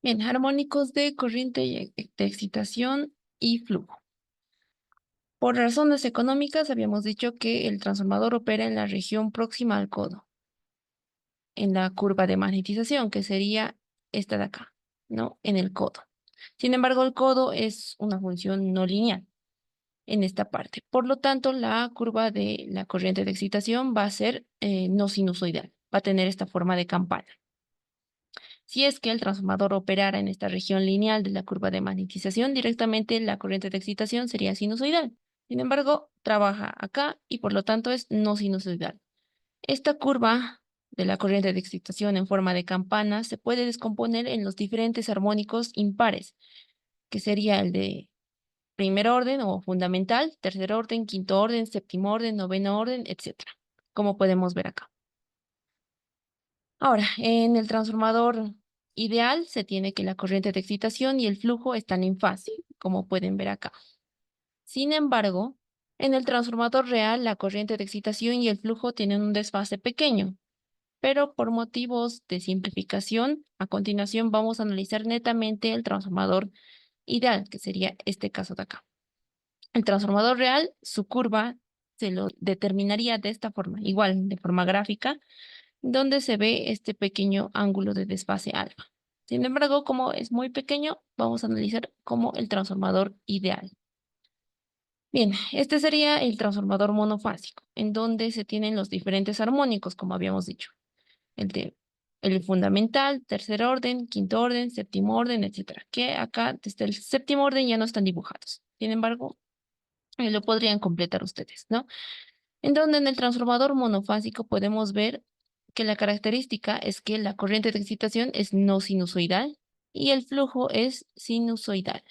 Bien, armónicos de corriente de excitación y flujo. Por razones económicas, habíamos dicho que el transformador opera en la región próxima al codo, en la curva de magnetización, que sería esta de acá, ¿no? En el codo. Sin embargo, el codo es una función no lineal en esta parte. Por lo tanto, la curva de la corriente de excitación va a ser no sinusoidal, va a tener esta forma de campana. Si es que el transformador operara en esta región lineal de la curva de magnetización, directamente la corriente de excitación sería sinusoidal. Sin embargo, trabaja acá y por lo tanto es no sinusoidal. Esta curva de la corriente de excitación en forma de campana se puede descomponer en los diferentes armónicos impares, que sería el de primer orden o fundamental, tercer orden, quinto orden, séptimo orden, noveno orden, etcétera, como podemos ver acá. Ahora, en el transformador ideal se tiene que la corriente de excitación y el flujo están en fase, como pueden ver acá. Sin embargo, en el transformador real la corriente de excitación y el flujo tienen un desfase pequeño, pero por motivos de simplificación, a continuación vamos a analizar netamente el transformador ideal, que sería este caso de acá. El transformador real, su curva se lo determinaría de esta forma, igual de forma gráfica, donde se ve este pequeño ángulo de desfase alfa. Sin embargo, como es muy pequeño, vamos a analizar como el transformador ideal. Bien, este sería el transformador monofásico, en donde se tienen los diferentes armónicos, como habíamos dicho. El de el fundamental, tercer orden, quinto orden, séptimo orden, etcétera. Que acá desde el séptimo orden ya no están dibujados. Sin embargo, lo podrían completar ustedes, ¿no? En donde en el transformador monofásico podemos ver que la característica es que la corriente de excitación es no sinusoidal y el flujo es sinusoidal.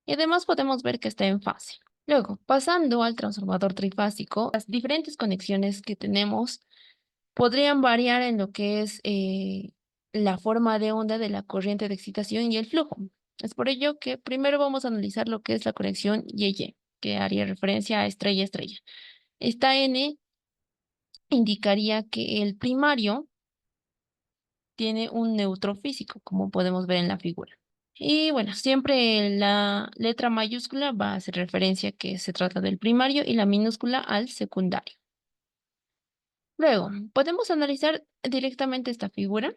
Y además podemos ver que está en fase. Luego, pasando al transformador trifásico, las diferentes conexiones que tenemos podrían variar en lo que es la forma de onda de la corriente de excitación y el flujo. Es por ello que primero vamos a analizar lo que es la conexión Y-Y, que haría referencia a estrella-estrella. Esta N indicaría que el primario tiene un neutro físico, como podemos ver en la figura. Y bueno, siempre la letra mayúscula va a hacer referencia que se trata del primario y la minúscula al secundario. Luego, podemos analizar directamente esta figura.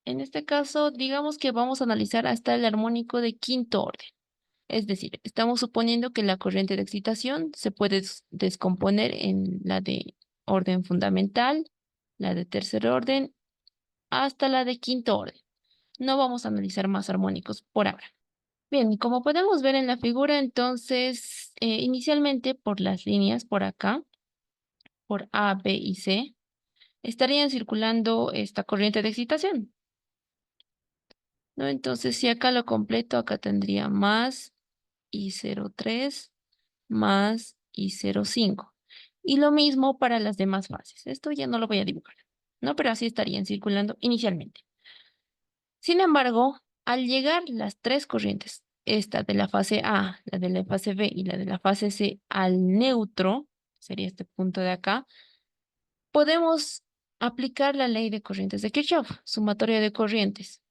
En este caso, digamos que vamos a analizar hasta el armónico de quinto orden. Es decir, estamos suponiendo que la corriente de excitación se puede descomponer en la de orden fundamental, la de tercer orden, hasta la de quinto orden. No vamos a analizar más armónicos por ahora. Bien, como podemos ver en la figura, entonces, inicialmente por las líneas por acá, por A, B y C, estarían circulando esta corriente de excitación, ¿no? Entonces, si acá lo completo, acá tendría más I03 más I05. Y lo mismo para las demás fases. Esto ya no lo voy a dibujar, ¿no? Pero así estarían circulando inicialmente. Sin embargo, al llegar las tres corrientes, esta de la fase A, la de la fase B y la de la fase C al neutro, sería este punto de acá, podemos aplicar la ley de corrientes de Kirchhoff, sumatoria de corrientes.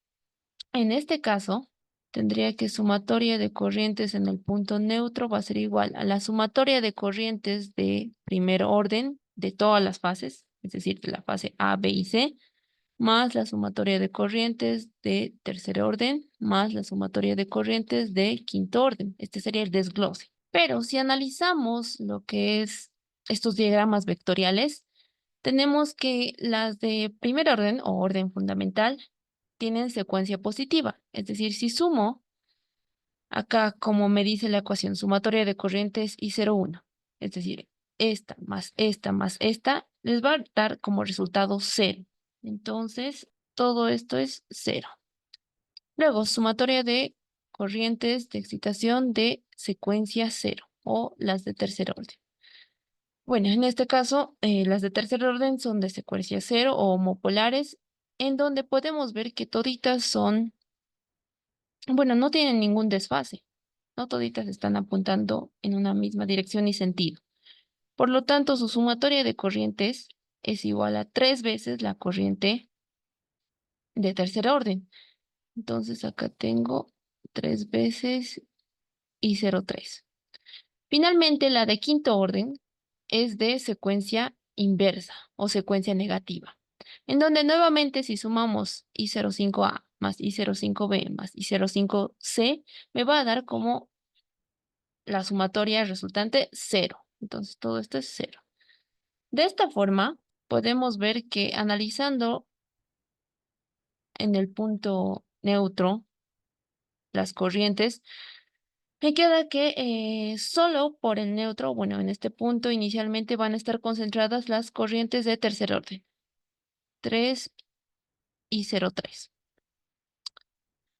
En este caso, tendría que sumatoria de corrientes en el punto neutro va a ser igual a la sumatoria de corrientes de primer orden de todas las fases, es decir, de la fase A, B y C, más la sumatoria de corrientes de tercer orden, más la sumatoria de corrientes de quinto orden. Este sería el desglose. Pero si analizamos lo que es estos diagramas vectoriales, tenemos que las de primer orden o orden fundamental tienen secuencia positiva. Es decir, si sumo acá, como me dice la ecuación, sumatoria de corrientes I 01, es decir, esta más esta, les va a dar como resultado 0. Entonces, todo esto es 0. Luego, sumatoria de corrientes de excitación de secuencia 0 o las de tercer orden. Bueno, en este caso, las de tercer orden son de secuencia 0 o homopolares, en donde podemos ver que toditas son, bueno, no tienen ningún desfase. No toditas están apuntando en una misma dirección y sentido. Por lo tanto, su sumatoria de corrientes es igual a 3 veces la corriente de tercer orden. Entonces acá tengo 3 veces I03. Finalmente, la de quinto orden es de secuencia inversa o secuencia negativa, en donde nuevamente si sumamos I05A más I05B más I05C, me va a dar como la sumatoria resultante 0. Entonces todo esto es 0. De esta forma, podemos ver que analizando en el punto neutro las corrientes, me queda que solo por el neutro, bueno, en este punto inicialmente van a estar concentradas las corrientes de tercer orden, 3 y 0,3.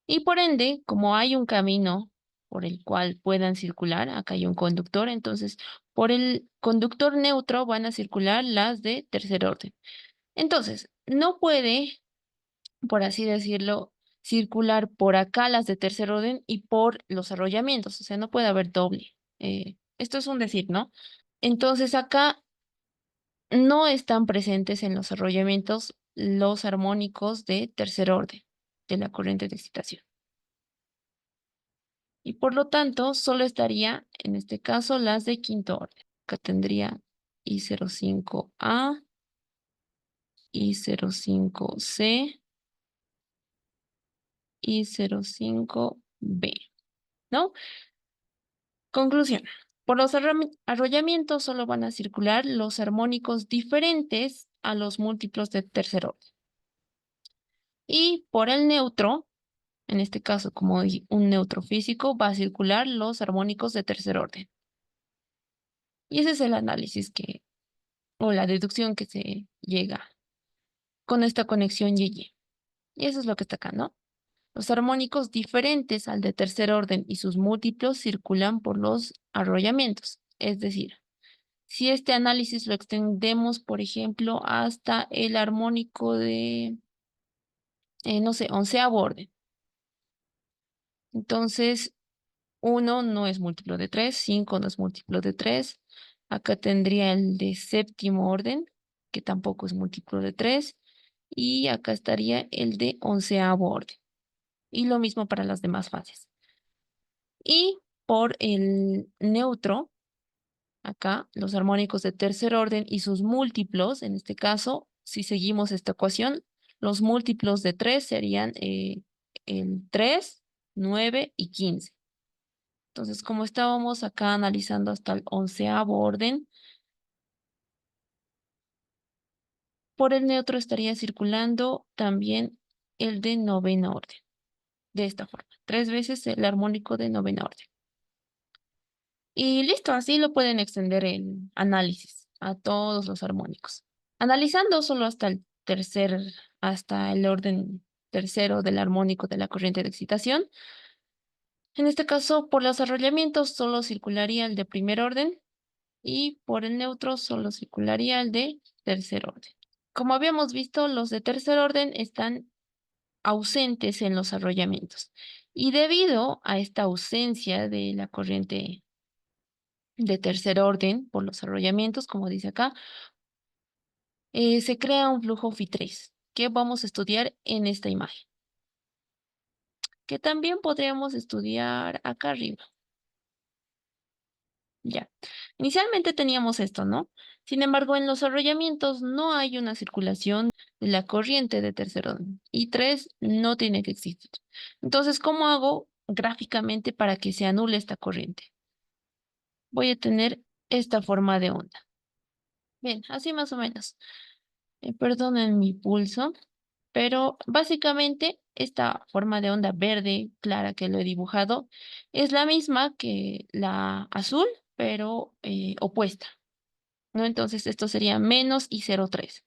Y por ende, como hay un camino por el cual puedan circular, acá hay un conductor, entonces por el conductor neutro van a circular las de tercer orden. Entonces, no puede, por así decirlo, circular por acá las de tercer orden y por los arrollamientos, o sea, no puede haber doble. Esto es un decir, ¿no? Entonces acá no están presentes en los arrollamientos los armónicos de tercer orden de la corriente de excitación. Y por lo tanto, solo estaría, en este caso, las de quinto orden. Acá tendría I05A, I05C, I05B, ¿no? Conclusión. Por los arrollamientos solo van a circular los armónicos diferentes a los múltiplos de tercer orden. Y por el neutro, en este caso como un neutro físico, va a circular los armónicos de tercer orden. Y ese es el análisis o la deducción que se llega con esta conexión y. Y eso es lo que está acá, ¿no? Los armónicos diferentes al de tercer orden y sus múltiplos circulan por los arrollamientos. Es decir, si este análisis lo extendemos, por ejemplo, hasta el armónico de, no sé, onceavo orden. Entonces, 1 no es múltiplo de 3, 5 no es múltiplo de 3. Acá tendría el de séptimo orden, que tampoco es múltiplo de 3. Y acá estaría el de onceavo orden. Y lo mismo para las demás fases. Y por el neutro, acá los armónicos de tercer orden y sus múltiplos, en este caso, si seguimos esta ecuación, los múltiplos de 3 serían el 3, 9 y 15. Entonces, como estábamos acá analizando hasta el onceavo orden, por el neutro estaría circulando también el de noveno orden. De esta forma, 3 veces el armónico de noveno orden. Y listo, así lo pueden extender el análisis a todos los armónicos. Analizando solo hasta el orden tercero del armónico de la corriente de excitación. En este caso, por los arrollamientos solo circularía el de primer orden y por el neutro solo circularía el de tercer orden. Como habíamos visto, los de tercer orden están ausentes en los arrollamientos. Y debido a esta ausencia de la corriente de tercer orden por los arrollamientos, como dice acá, se crea un flujo Phi3 que vamos a estudiar en esta imagen, que también podríamos estudiar acá arriba. Ya. Inicialmente teníamos esto, ¿no? Sin embargo, en los arrollamientos no hay una circulación de la corriente de tercer orden. Y 3 no tiene que existir. Entonces, ¿cómo hago gráficamente para que se anule esta corriente? Voy a tener esta forma de onda. Bien, así más o menos. Perdonen mi pulso, pero básicamente esta forma de onda verde clara que lo he dibujado es la misma que la azul, pero opuesta, ¿no? Entonces esto sería menos I03.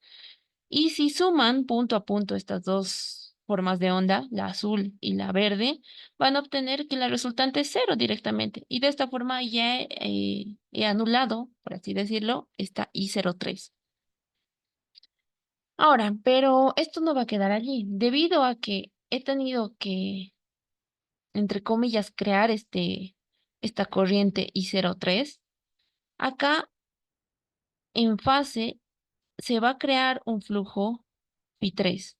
Y si suman punto a punto estas dos formas de onda, la azul y la verde, van a obtener que la resultante es cero directamente. Y de esta forma ya he anulado, por así decirlo, esta I03. Ahora, pero esto no va a quedar allí, debido a que he tenido que, entre comillas, crear esta corriente I03. Acá en fase se va a crear un flujo Phi3.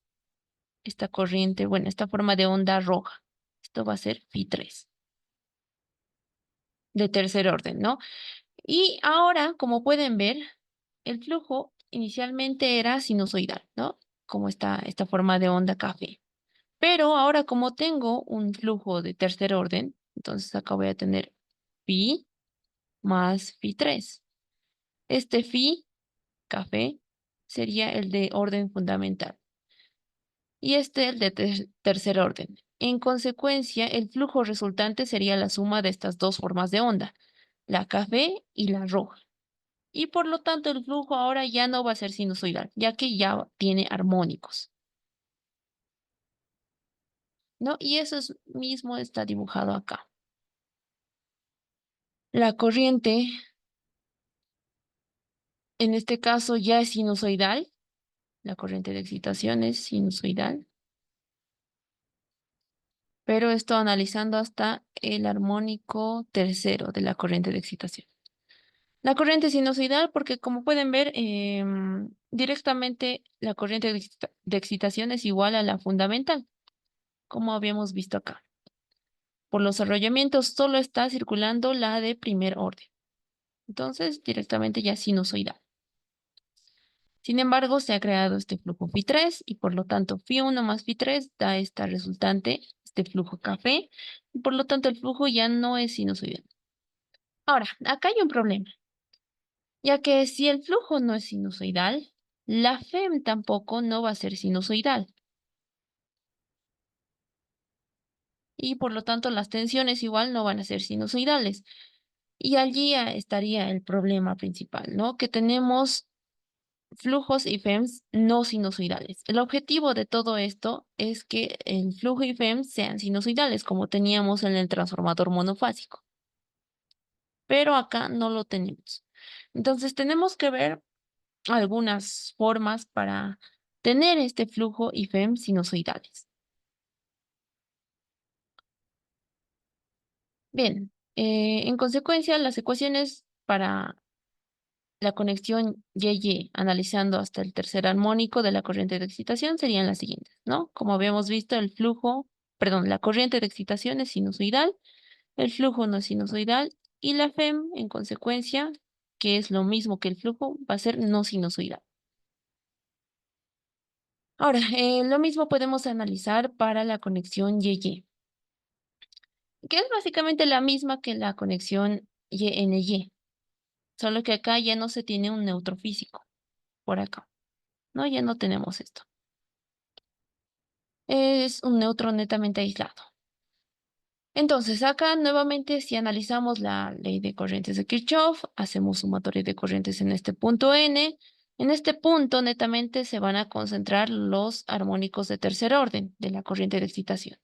esta corriente, bueno, esta forma de onda roja. Esto va a ser phi 3 de tercer orden, ¿no? Y ahora, como pueden ver, el flujo inicialmente era sinusoidal, ¿no? Como esta forma de onda café. Pero ahora como tengo un flujo de tercer orden, entonces acá voy a tener phi más phi 3. Este phi, café, sería el de orden fundamental y este el de tercer orden. En consecuencia, el flujo resultante sería la suma de estas dos formas de onda, la café y la roja. Y por lo tanto, el flujo ahora ya no va a ser sinusoidal, ya que ya tiene armónicos, ¿no? Y eso mismo está dibujado acá. La corriente, en este caso, ya es sinusoidal. La corriente de excitación es sinusoidal. Pero esto analizando hasta el armónico tercero de la corriente de excitación. La corriente sinusoidal, porque como pueden ver, directamente la corriente de excitación es igual a la fundamental, como habíamos visto acá. Por los arrollamientos solo está circulando la de primer orden. Entonces, directamente ya sinusoidal. Sin embargo, se ha creado este flujo phi 3 y por lo tanto phi 1 más phi 3 da esta resultante, este flujo café, y por lo tanto el flujo ya no es sinusoidal. Ahora, acá hay un problema, ya que si el flujo no es sinusoidal, la FEM tampoco no va a ser sinusoidal y por lo tanto las tensiones igual no van a ser sinusoidales. Y allí estaría el problema principal, ¿no? Que tenemos flujos y FEMs no sinusoidales. El objetivo de todo esto es que el flujo y FEMs sean sinusoidales, como teníamos en el transformador monofásico. Pero acá no lo tenemos. Entonces tenemos que ver algunas formas para tener este flujo y FEM sinusoidales. Bien, en consecuencia, las ecuaciones para la conexión Y-Y, analizando hasta el tercer armónico de la corriente de excitación, serían las siguientes, ¿no? Como habíamos visto, la corriente de excitación es sinusoidal, el flujo no es sinusoidal, y la FEM, en consecuencia, que es lo mismo que el flujo, va a ser no sinusoidal. Ahora, lo mismo podemos analizar para la conexión Y-Y, que es básicamente la misma que la conexión Y-N-Y, solo que acá ya no se tiene un neutro físico, por acá, ¿no? Ya no tenemos esto. Es un neutro netamente aislado. Entonces, acá nuevamente, si analizamos la ley de corrientes de Kirchhoff, hacemos sumatoria de corrientes en este punto N. En este punto, netamente, se van a concentrar los armónicos de tercer orden de la corriente de excitación.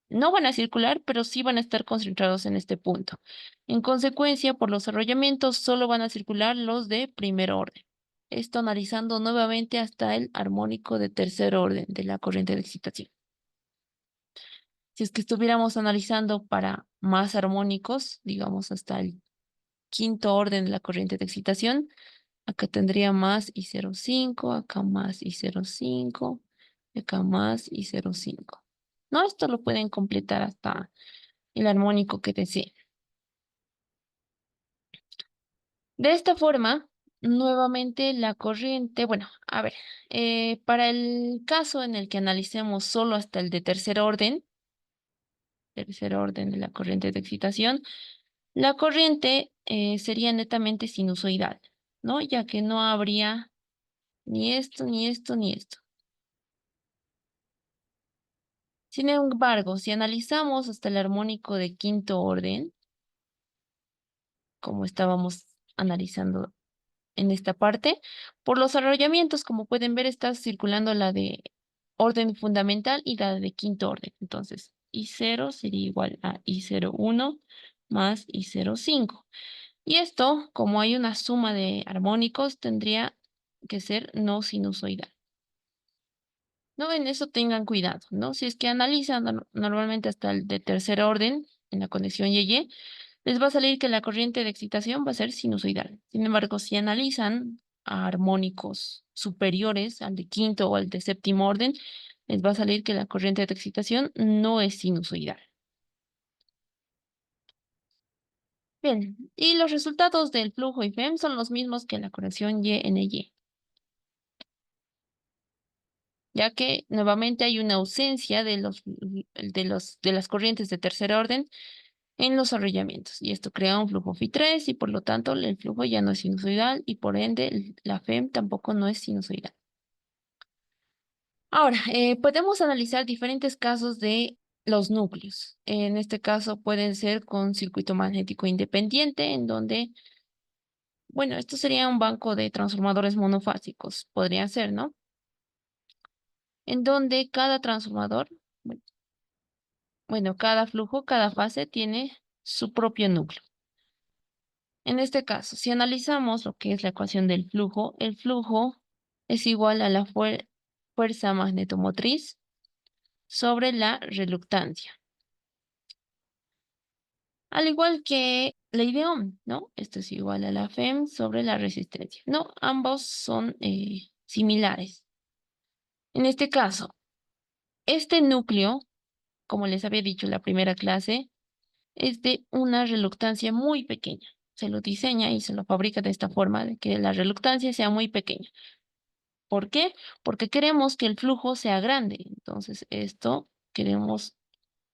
No van a circular, pero sí van a estar concentrados en este punto. En consecuencia, por los arrollamientos, solo van a circular los de primer orden. Esto analizando nuevamente hasta el armónico de tercer orden de la corriente de excitación. Si es que estuviéramos analizando para más armónicos, digamos hasta el quinto orden de la corriente de excitación, acá tendría más I05, acá más I05, acá más I05. ¿No? Esto lo pueden completar hasta el armónico que deseen. De esta forma, nuevamente la corriente, bueno, a ver, para el caso en el que analicemos solo hasta el de tercer orden de la corriente de excitación, la corriente sería netamente sinusoidal, ¿no? Ya que no habría ni esto, ni esto, ni esto. Sin embargo, si analizamos hasta el armónico de quinto orden, como estábamos analizando en esta parte, por los arrollamientos, como pueden ver, está circulando la de orden fundamental y la de quinto orden. Entonces, I0 sería igual a I01 más I05. Y esto, como hay una suma de armónicos, tendría que ser no sinusoidal. No, en eso tengan cuidado, ¿no? Si es que analizan normalmente hasta el de tercer orden, en la conexión Y-Y, les va a salir que la corriente de excitación va a ser sinusoidal. Sin embargo, si analizan armónicos superiores al de quinto o al de séptimo orden, les va a salir que la corriente de excitación no es sinusoidal. Bien, y los resultados del flujo IFEM son los mismos que la corrección Y-N-Y, ya que nuevamente hay una ausencia de las corrientes de tercer orden en los arrollamientos, y esto crea un flujo Φ3 y por lo tanto el flujo ya no es sinusoidal y por ende la FEM tampoco no es sinusoidal. Ahora, podemos analizar diferentes casos de los núcleos. En este caso pueden ser con circuito magnético independiente, en donde, bueno, esto sería un banco de transformadores monofásicos, podría ser, ¿no? En donde cada transformador, bueno, cada flujo, cada fase tiene su propio núcleo. En este caso, si analizamos lo que es la ecuación del flujo, el flujo es igual a la fuerza magnetomotriz sobre la reluctancia. Al igual que ley de Ohm, ¿no? Esto es igual a la FEM sobre la resistencia. No, ambos son similares. En este caso, este núcleo, como les había dicho en la primera clase, es de una reluctancia muy pequeña. Se lo diseña y se lo fabrica de esta forma, de que la reluctancia sea muy pequeña. ¿Por qué? Porque queremos que el flujo sea grande. Entonces, esto queremos,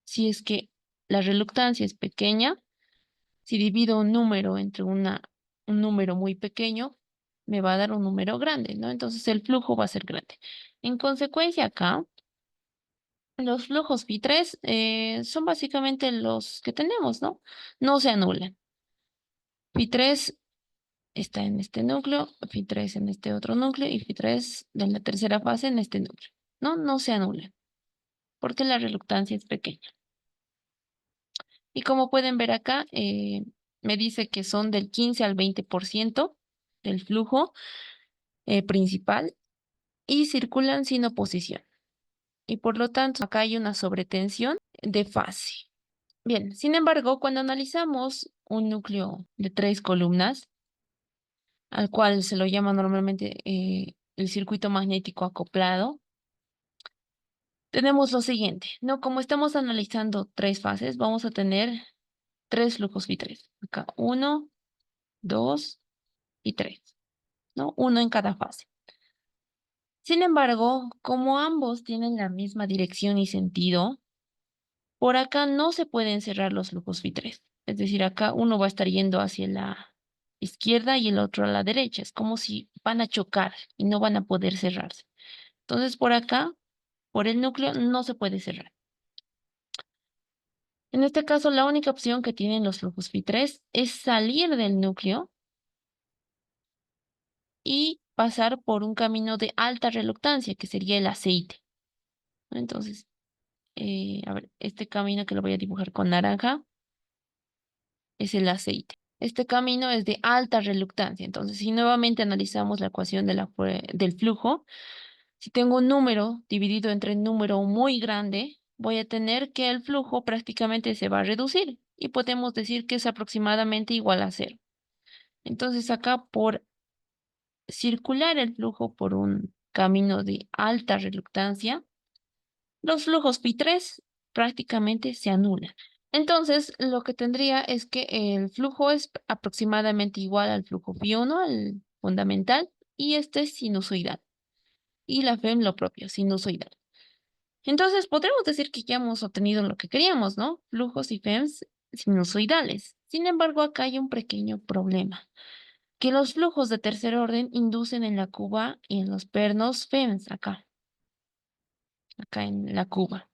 si es que la reluctancia es pequeña, si divido un número entre un número muy pequeño, me va a dar un número grande, ¿no? Entonces, el flujo va a ser grande. En consecuencia, acá, los flujos Φ3 son básicamente los que tenemos, ¿no? No se anulan. Φ3 está en este núcleo, Φ3 en este otro núcleo y Φ3 de la tercera fase en este núcleo. No, no se anulan porque la reluctancia es pequeña. Y como pueden ver acá, me dice que son del 15 al 20% del flujo principal y circulan sin oposición. Y por lo tanto, acá hay una sobretensión de fase. Bien, sin embargo, cuando analizamos un núcleo de 3 columnas, al cual se lo llama normalmente el circuito magnético acoplado, tenemos lo siguiente, ¿no? Como estamos analizando 3 fases, vamos a tener 3 flujos Φ3. Acá 1, 2 y 3, ¿no? Uno en cada fase. Sin embargo, como ambos tienen la misma dirección y sentido, por acá no se pueden cerrar los flujos Φ3. Es decir, acá uno va a estar yendo hacia la izquierda y el otro a la derecha. Es como si van a chocar y no van a poder cerrarse. Entonces, por acá, por el núcleo, no se puede cerrar. En este caso, la única opción que tienen los flujos Φ3 es salir del núcleo y pasar por un camino de alta reluctancia, que sería el aceite. Entonces, a ver, este camino que lo voy a dibujar con naranja es el aceite. Este camino es de alta reluctancia. Entonces, si nuevamente analizamos la ecuación del flujo, si tengo un número dividido entre un número muy grande, voy a tener que el flujo prácticamente se va a reducir y podemos decir que es aproximadamente igual a cero. Entonces, acá por circular el flujo por un camino de alta reluctancia, los flujos Φ3 prácticamente se anulan. Entonces, lo que tendría es que el flujo es aproximadamente igual al flujo Φ1, al fundamental, y este es sinusoidal. Y la FEM lo propio, sinusoidal. Entonces, podríamos decir que ya hemos obtenido lo que queríamos, ¿no? Flujos y FEMs sinusoidales. Sin embargo, acá hay un pequeño problema, que los flujos de tercer orden inducen en la cuba y en los pernos FEMs, acá en la cuba.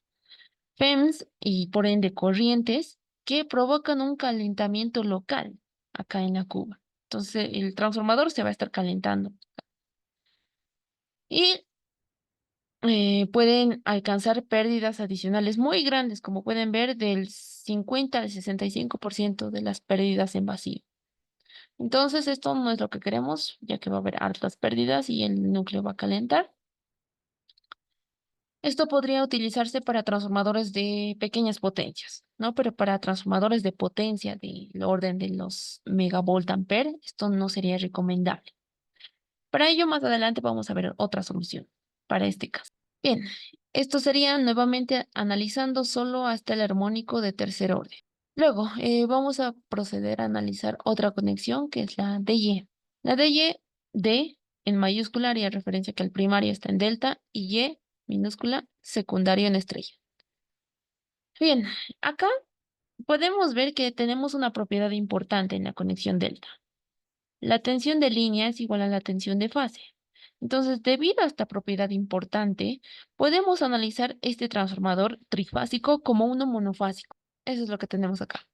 FEMS y por ende corrientes que provocan un calentamiento local acá en la cuba. Entonces el transformador se va a estar calentando y pueden alcanzar pérdidas adicionales muy grandes, como pueden ver, del 50 al 65% de las pérdidas en vacío. Entonces esto no es lo que queremos, ya que va a haber altas pérdidas y el núcleo va a calentar. Esto podría utilizarse para transformadores de pequeñas potencias, ¿no? Pero para transformadores de potencia del orden de los megavolt ampere, esto no sería recomendable. Para ello, más adelante vamos a ver otra solución para este caso. Bien, esto sería nuevamente analizando solo hasta el armónico de tercer orden. Luego, vamos a proceder a analizar otra conexión que es la DY. La DY, D en mayúscula haría referencia que el primario está en delta y Y minúscula secundario en estrella. Bien, acá podemos ver que tenemos una propiedad importante en la conexión delta. La tensión de línea es igual a la tensión de fase. Entonces, debido a esta propiedad importante, podemos analizar este transformador trifásico como uno monofásico. Eso es lo que tenemos acá,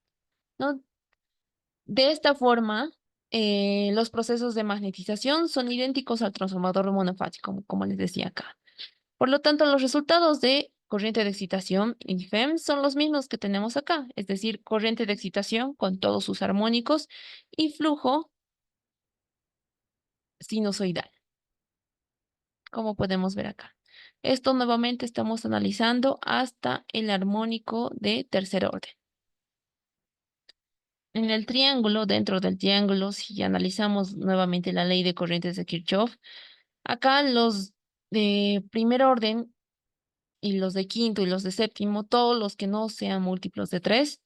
¿no? De esta forma, los procesos de magnetización son idénticos al transformador monofásico, como les decía acá. Por lo tanto, los resultados de corriente de excitación y FEM son los mismos que tenemos acá, es decir, corriente de excitación con todos sus armónicos y flujo sinusoidal, como podemos ver acá. Esto nuevamente estamos analizando hasta el armónico de tercer orden. En el triángulo, dentro del triángulo, si analizamos nuevamente la ley de corrientes de Kirchhoff, acá los de primer orden y los de quinto y los de séptimo, todos los que no sean múltiplos de 3,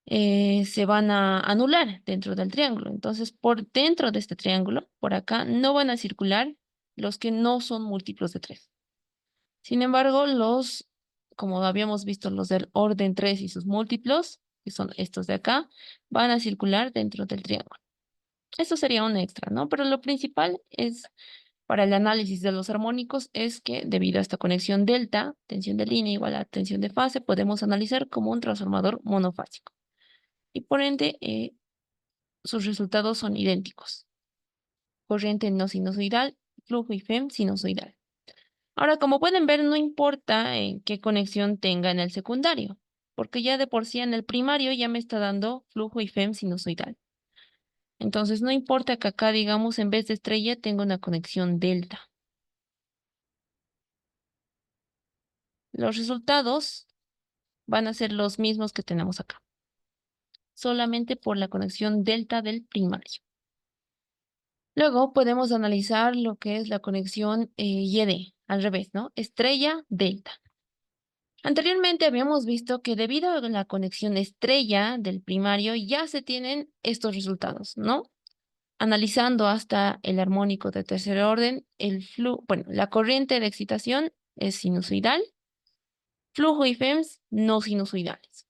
se van a anular dentro del triángulo. Entonces, por dentro de este triángulo, por acá, no van a circular los que no son múltiplos de 3. Sin embargo, como habíamos visto, los del orden 3 y sus múltiplos, que son estos de acá, van a circular dentro del triángulo. Esto sería un extra, ¿no? Pero lo principal es, para el análisis de los armónicos, es que debido a esta conexión delta, tensión de línea igual a tensión de fase, podemos analizar como un transformador monofásico. Y por ende, sus resultados son idénticos. Corriente no sinusoidal, flujo y FEM sinusoidal. Ahora, como pueden ver, no importa en qué conexión tenga en el secundario, porque ya de por sí en el primario ya me está dando flujo y FEM sinusoidal. Entonces, no importa que acá, digamos, en vez de estrella tenga una conexión delta. Los resultados van a ser los mismos que tenemos acá, solamente por la conexión delta del primario. Luego podemos analizar lo que es la conexión YD, al revés, ¿no? Estrella, delta. Anteriormente habíamos visto que debido a la conexión estrella del primario ya se tienen estos resultados, ¿no? Analizando hasta el armónico de tercer orden, la corriente de excitación es sinusoidal, flujo y FEMS no sinusoidales.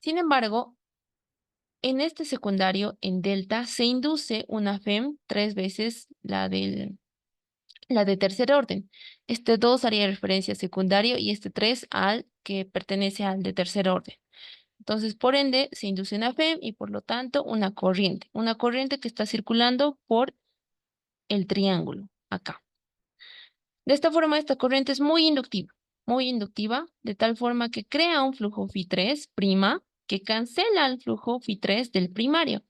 Sin embargo, en este secundario, en delta, se induce una FEM 3 veces la de tercer orden. Este 2 haría referencia a secundario y este 3 al que pertenece al de tercer orden. Entonces, por ende, se induce una FEM y por lo tanto una corriente que está circulando por el triángulo acá. De esta forma, esta corriente es muy inductiva, de tal forma que crea un flujo Φ3' que cancela el flujo Φ3 del primario.